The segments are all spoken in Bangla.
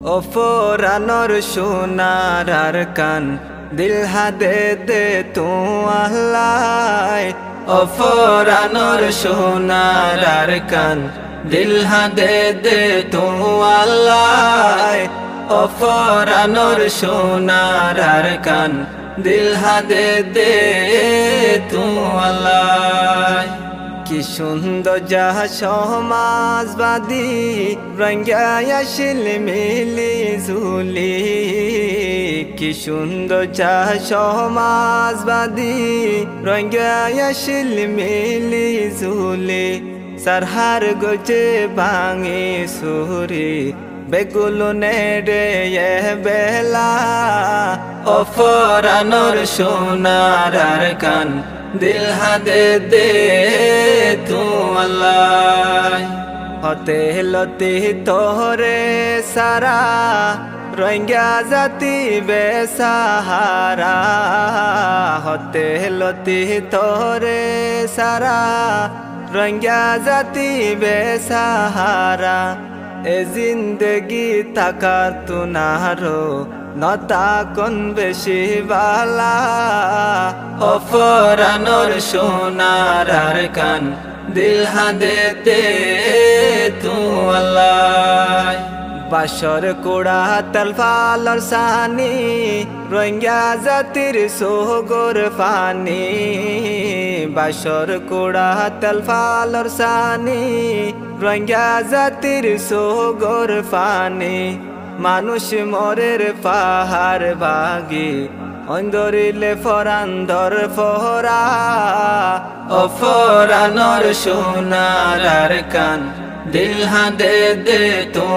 অফরানোর সোনার আর কান দিল হাদে দে তু আল্লাহ অফরানোর সোনার আর কান দিল হাদে দে তু আল্লাহ অফরানোর সোনার আর কান দিল হাদে দে তু আল্লাহ কি সুন্দর যাহা সমাজবাদী রঙ্গায়াশিল মিলি ঝুলি কি সুন্দর যাহা সমাজবাদী রঙ্গায়াশিল মিলি ঝুলি সারহার গজে ভাঙে সুরি বেগুলো নেড়ে বেলা অফরানোর সোনার আর কান দিল হাদে দে তু আল্লাহ হতে লতি তোরে সারা রঙ্গা জাতি বেসাহারা হতে লতি তোরে সারা রঙ্গা জাতি বেসাহারা এ জিন্দগি থাকা তু নারো নতা কোন বেশি বালা অফরানোর সোনার আর কান দিল হাদে দে তু আল্লাহ বাসর কোড়া তলফালর সানি রঙ্গা জাতির সোগর ফানি বাসর কোড়া তলফালর সানি রঙ্গা জাতির সোগর ফানি মানুষ মরের পাহাড় ভাগি অন্দরিলে ফরান্দর ফহরা অফরানোর সোনার আর কান দিল হাদে দে তু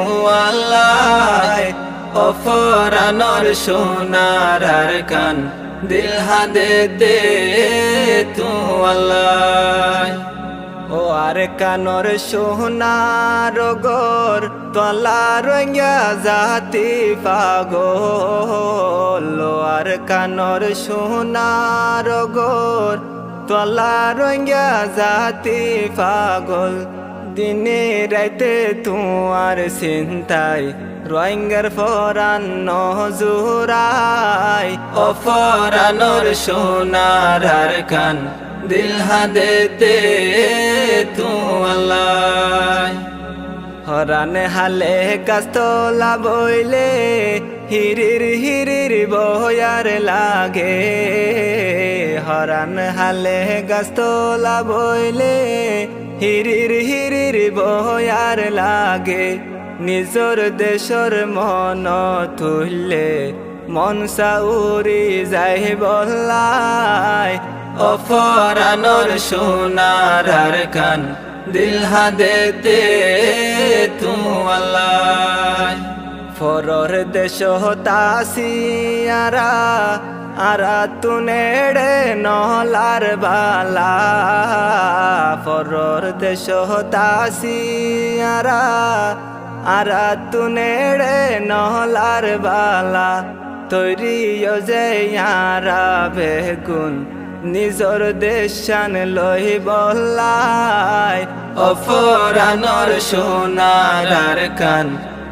আল্লাহ অফরানোর সোনার আর কান দিল হাদে দে তু আল্লাহ ও আর কানর সোনার গোর তলা রঙ্গা জাতি পাগল ও আর কানর সোনার গোর তলা রঙ্গা জাতি পাগল দিনে রাইতে তোমার চিন্তায় রঙ্গার ফরান নজুরাই অফরানোর সোনার আর কান দিল হাদে দে তু আল্লাহ হরান হালে কাস্তলা বইলে হিরির হিরির বয়ার লাগে হরান হালে গাস্তলা বইলে হিরির হিরির বয়ার লাগে নিজর দেশর মন তুললে মন সাউরি যাই বল্লাই অফরানোর সোনার আর কান দিল হাদে দে তু আল্লাহ ফরর দেশ হতাসি আরা তু নেড়ে নহলার বালা ফরর দেশ হতাসি আরা তু নেড়ে নহলার বালা তৈরি যে ইয়ারা বেগুন নিজর দেশান লই বল্লাই অফরানোর সোনার আর কান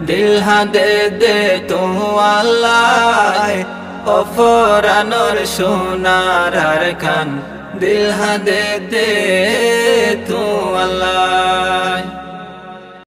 দিল হাদে দে তু আল্লাহ অফরানোর সোনার আর কান দিল হাদে দে তু আল্লাহ।